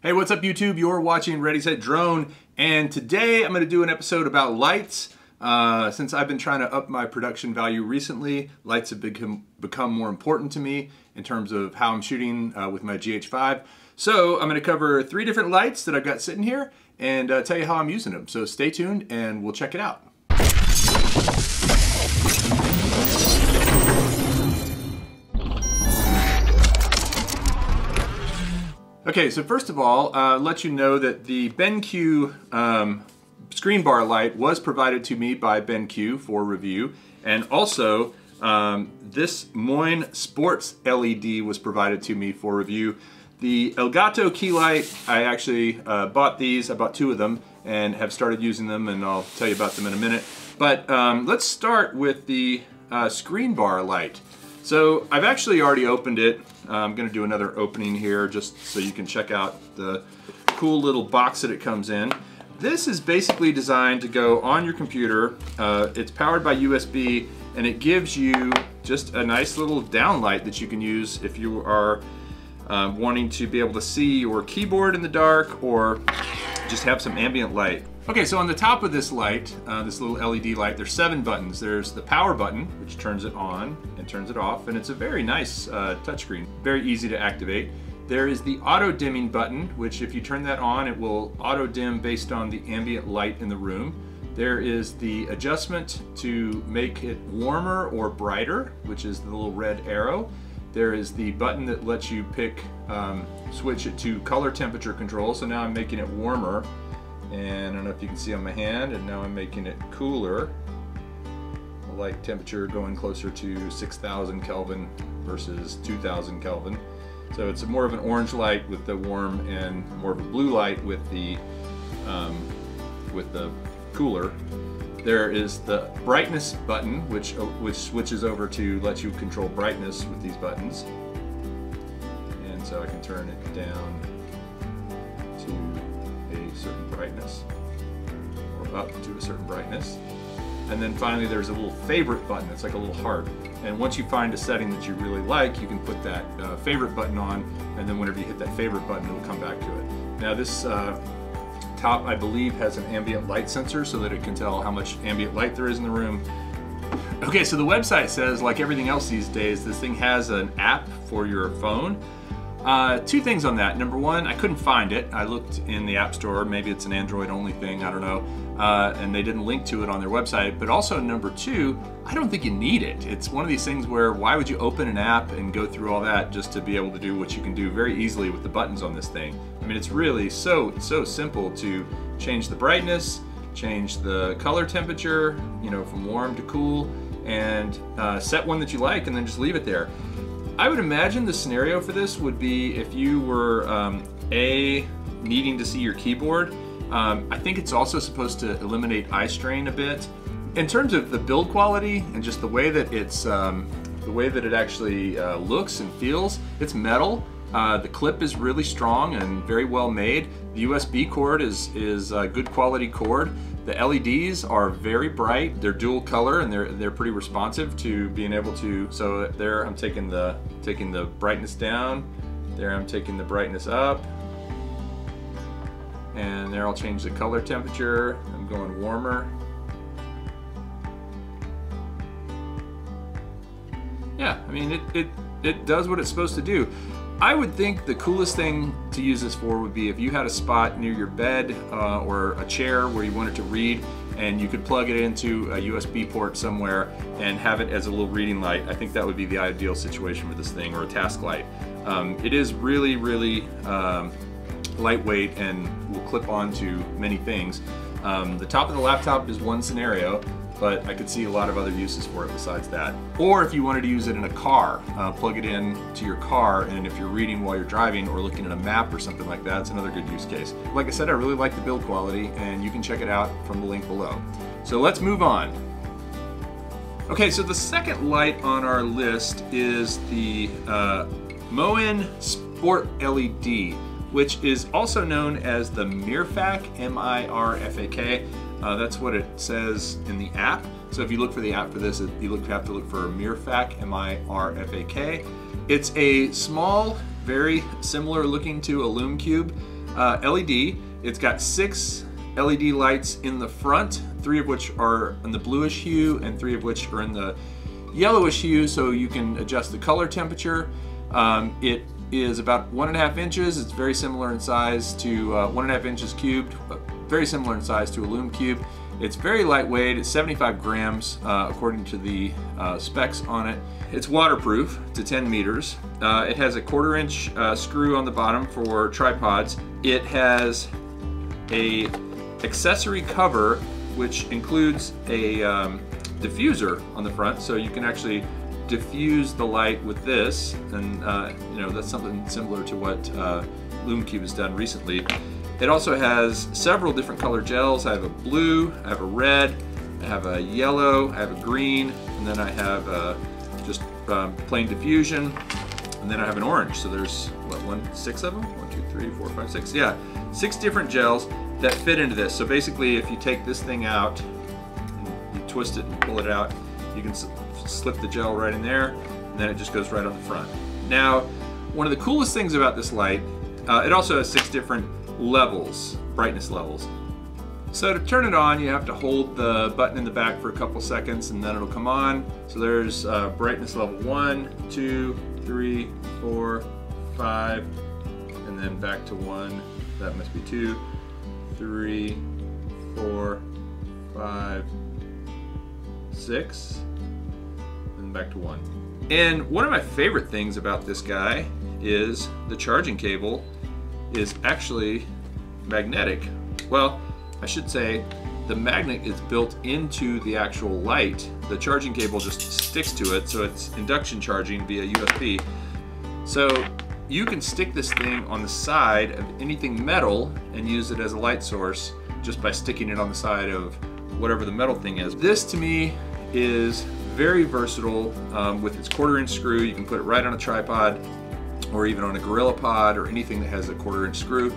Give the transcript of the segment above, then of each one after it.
Hey, what's up YouTube? You're watching Ready Set Drone, and today I'm going to do an episode about lights. Since I've been trying to up my production value recently, lights have become more important to me in terms of how I'm shooting with my GH5. So I'm going to cover 3 different lights that I've got sitting here and tell you how I'm using them. So stay tuned and we'll check it out. Okay, so first of all, let you know that the BenQ screen bar light was provided to me by BenQ for review, and also this Moen Sport LED was provided to me for review. The Elgato Key Light, I actually bought these. I bought 2 of them and have started using them, and I'll tell you about them in a minute. But let's start with the screen bar light. So I've actually already opened it. I'm going to do another opening here just so you can check out the cool little box that it comes in. This is basically designed to go on your computer. It's powered by USB, and it gives you just a nice little downlight that you can use if you are wanting to be able to see your keyboard in the dark or just have some ambient light. Okay, so on the top of this light, this little LED light, there's 7 buttons. There's the power button, which turns it on and turns it off, and it's a very nice touchscreen, very easy to activate. There is the auto dimming button, which if you turn that on, it will auto dim based on the ambient light in the room. There is the adjustment to make it warmer or brighter, which is the little red arrow. There is the button that lets you pick, switch it to color temperature control. So now I'm making it warmer. And I don't know if you can see on my hand, and now I'm making it cooler. The light temperature going closer to 6,000 Kelvin versus 2,000 Kelvin. So it's more of an orange light with the warm and more of a blue light with the cooler. There is the brightness button, which switches over to let you control brightness with these buttons. And so I can turn it down to a certain brightness, or up to a certain brightness. And then finally there's a little favorite button. It's like a little heart. And once you find a setting that you really like, you can put that favorite button on, and then whenever you hit that favorite button, it will come back to it. Now this top, I believe, has an ambient light sensor so that it can tell how much ambient light there is in the room. Okay, so the website says, like everything else these days, this thing has an app for your phone. 2 things on that. Number 1, I couldn't find it. I looked in the App Store. Maybe it's an Android only thing, I don't know. And they didn't link to it on their website. But also number 2, I don't think you need it. It's one of these things where why would you open an app and go through all that just to be able to do what you can do very easily with the buttons on this thing. I mean, it's really so simple to change the brightness, change the color temperature, you know, from warm to cool, and set one that you like and then just leave it there. I would imagine the scenario for this would be if you were needing to see your keyboard. I think it's also supposed to eliminate eye strain a bit. In terms of the build quality and just the way that it's the way that it actually looks and feels, it's metal. The clip is really strong and very well made. The USB cord is a good quality cord. The LEDs are very bright. They're dual color and they're pretty responsive to being able to. So there I'm taking the brightness down. There I'm taking the brightness up. And there I'll change the color temperature. I'm going warmer. Yeah, I mean it does what it's supposed to do. I would think the coolest thing to use this for would be if you had a spot near your bed or a chair where you wanted to read, and you could plug it into a USB port somewhere and have it as a little reading light. I think that would be the ideal situation for this thing, or a task light. It is really lightweight and will clip on to many things. The top of the laptop is one scenario, but I could see a lot of other uses for it besides that. Or if you wanted to use it in a car, plug it in to your car, and if you're reading while you're driving or looking at a map or something like that, it's another good use case. Like I said, I really like the build quality, and you can check it out from the link below. So let's move on. Okay, so the second light on our list is the Moen Sport LED, which is also known as the Mirfak, M-I-R-F-A-K. That's what it says in the app. So if you look for the app for this, you have to look for Mirfak, M-I-R-F-A-K. It's a small, very similar looking to a Lume Cube. LED. It's got 6 LED lights in the front, 3 of which are in the bluish hue and 3 of which are in the yellowish hue, so you can adjust the color temperature. It is about 1.5 inches. It's very similar in size to 1.5 inches cubed, very similar in size to a lume cube. It's very lightweight. It's 75 grams according to the specs on it. It's waterproof to 10 meters. It has a 1/4 inch screw on the bottom for tripods. It has a accessory cover which includes a diffuser on the front, so you can actually diffuse the light with this, and you know, that's something similar to what LumeCube has done recently. It also has several different color gels. I have a blue, I have a red, I have a yellow, I have a green, and then I have just plain diffusion, and then I have an orange. So there's what, 6 of them? 1, 2, 3, 4, 5, 6. Yeah, 6 different gels that fit into this. So basically, if you take this thing out, you twist it and pull it out, you can slip the gel right in there, and then it just goes right on the front. Now, one of the coolest things about this light, it also has 6 different levels, brightness levels. So to turn it on, you have to hold the button in the back for a couple seconds and then it'll come on. So there's brightness level 1, 2, 3, 4, 5, and then back to 1. That must be 2, 3, 4, 5, 6, and back to 1. And one of my favorite things about this guy is the charging cable is actually magnetic. Well, I should say the magnet is built into the actual light. The charging cable just sticks to it, so it's induction charging via USB. So you can stick this thing on the side of anything metal and use it as a light source just by sticking it on the side of whatever the metal thing is. This to me is very versatile. With its 1/4 inch screw, you can put it right on a tripod or even on a Gorilla Pod or anything that has a 1/4 inch screw.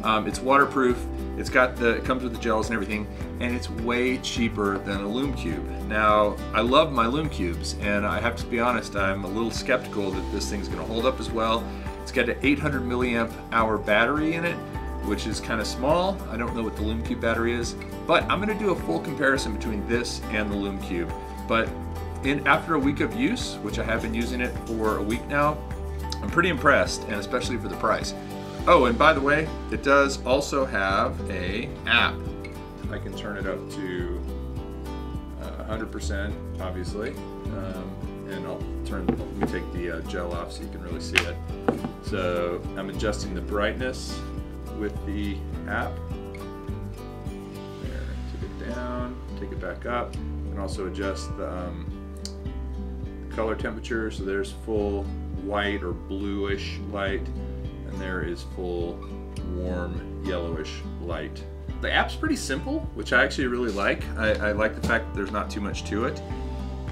It's waterproof. It comes with the gels and everything, and it's way cheaper than a LumeCube. Now, I love my LumeCubes, and I have to be honest, I'm a little skeptical that this thing's gonna hold up as well. It's got an 800 milliamp hour battery in it, which is kind of small. I don't know what the LumeCube battery is, but I'm gonna do a full comparison between this and the LumeCube. But after a week of use, which I have been using it for a week now, I'm pretty impressed, and especially for the price. Oh, and by the way, it does also have an app. I can turn it up to 100%, obviously, and let me take the gel off so you can really see it. So I'm adjusting the brightness with the app. There, took it down, take it back up, and also adjust the color temperature. So there's full white or bluish light, and there is full warm yellowish light. The app's pretty simple, which I actually really like. I like the fact that there's not too much to it.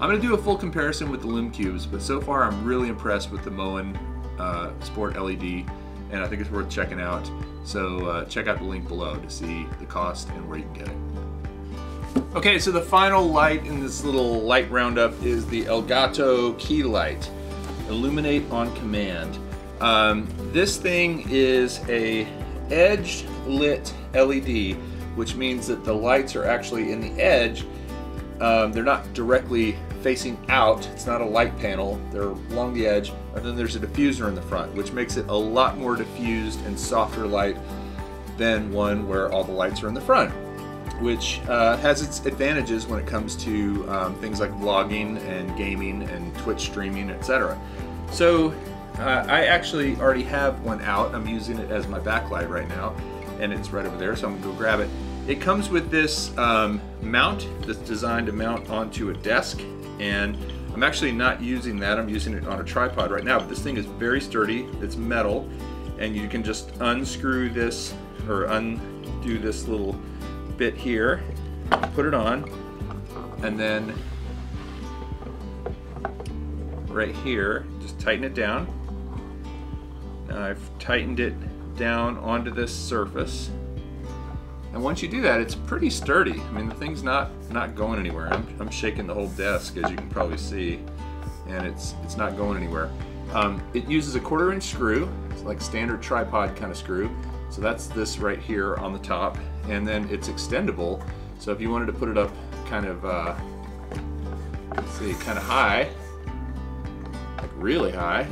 I'm going to do a full comparison with the LumeCubes, but so far I'm really impressed with the Moen Sport LED, and I think it's worth checking out. So check out the link below to see the cost and where you can get it. Okay, so the final light in this little light roundup is the Elgato Key Light. Illuminate on command. This thing is a edged lit LED, which means that the lights are actually in the edge. They're not directly facing out. It's not a light panel. They're along the edge, and then there's a diffuser in the front, which makes it a lot more diffused and softer light than one where all the lights are in the front, which has its advantages when it comes to things like vlogging and gaming and Twitch streaming, etc. So I actually already have one out. I'm using it as my backlight right now, and it's right over there, so I'm gonna go grab it. It comes with this mount that's designed to mount onto a desk, and I'm actually not using that. I'm using it on a tripod right now, but this thing is very sturdy. It's metal, and you can just unscrew this or undo this little bit here, put it on, and then right here, just tighten it down. Now I've tightened it down onto this surface. And once you do that, it's pretty sturdy. I mean, the thing's not going anywhere. I'm shaking the whole desk, as you can probably see, and it's not going anywhere. It uses a 1/4 inch screw. It's like standard tripod kind of screw. So that's this right here on the top, and then it's extendable. So if you wanted to put it up kind of, let's see, kind of high, like really high.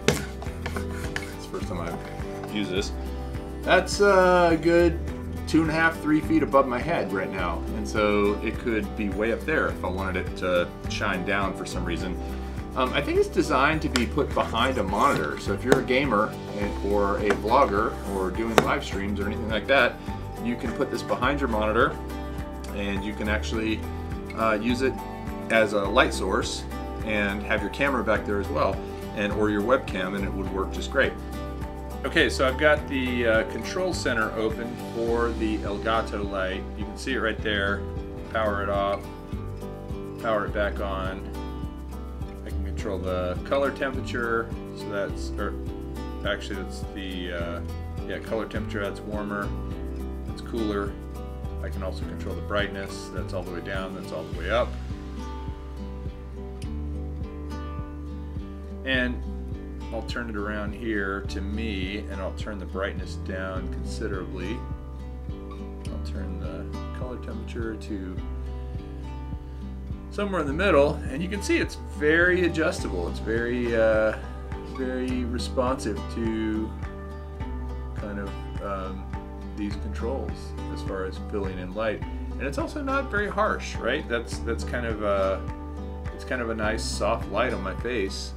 It's the first time I've used this. That's a good 2.5, 3 feet above my head right now. And so it could be way up there if I wanted it to shine down for some reason. I think it's designed to be put behind a monitor. So if you're a gamer or a vlogger or doing live streams or anything like that, you can put this behind your monitor and you can actually use it as a light source and have your camera back there as well, or your webcam, and it would work just great. Okay, so I've got the control center open for the Elgato light. You can see it right there. Power it off, power it back on. I can control the color temperature, so that's, or actually that's the, yeah, color temperature, that's warmer, that's cooler. I can also control the brightness, that's all the way down, that's all the way up. And I'll turn it around here to me, and I'll turn the brightness down considerably. I'll turn the color temperature to somewhere in the middle, and you can see it's very adjustable. It's very, very responsive to kind of these controls as far as filling in light, and it's also not very harsh, right? That's kind of it's kind of a nice soft light on my face.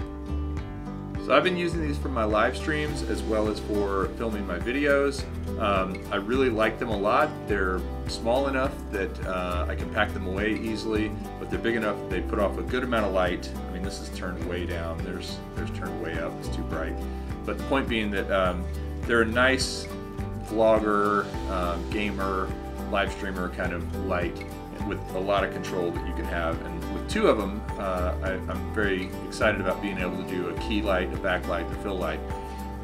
So I've been using these for my live streams as well as for filming my videos. I really like them a lot. They're small enough that I can pack them away easily, but they're big enough that they put off a good amount of light. I mean, this is turned way down. There's turned way up. It's too bright. But the point being that they're a nice vlogger, gamer, live streamer kind of light with a lot of control that you can have. And with two of them, I'm very excited about being able to do a key light, a backlight, a fill light.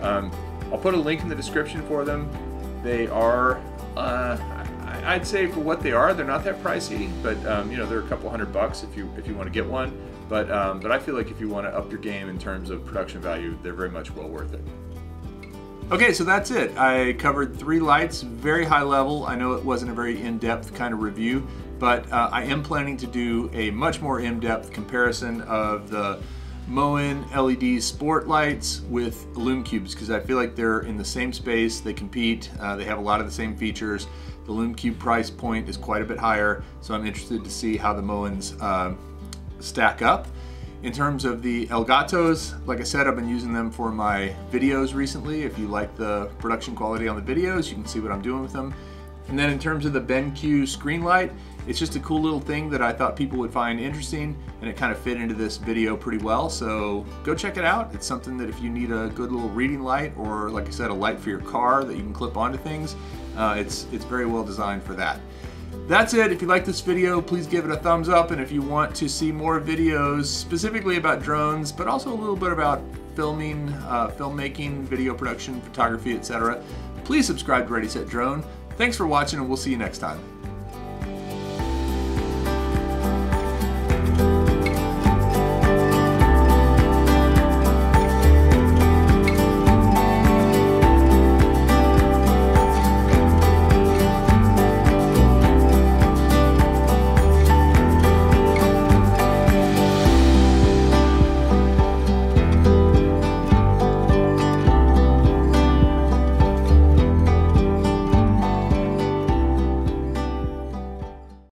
I'll put a link in the description for them. They are, I'd say for what they are, they're not that pricey, but you know, they're a couple $100 if you want to get one. But I feel like if you want to up your game in terms of production value, they're very much well worth it. Okay, so that's it. I covered 3 lights, very high level. I know it wasn't a very in-depth kind of review, but I am planning to do a much more in-depth comparison of the Moen LED Sport lights with Lume Cubes, because I feel like they're in the same space, they compete, they have a lot of the same features. The Lume Cube price point is quite a bit higher, so I'm interested to see how the Moens stack up. In terms of the Elgatos, like I said, I've been using them for my videos recently. If you like the production quality on the videos, you can see what I'm doing with them. And then in terms of the BenQ screen light, it's just a cool little thing that I thought people would find interesting, and it kind of fit into this video pretty well. So go check it out. It's something that if you need a good little reading light, or like I said, a light for your car that you can clip onto things, it's very well designed for that. That's it. If you like this video, please give it a thumbs up, and if you want to see more videos specifically about drones, but also a little bit about filming, filmmaking, video production, photography, etc., please subscribe to Ready Set Drone. Thanks for watching, and we'll see you next time.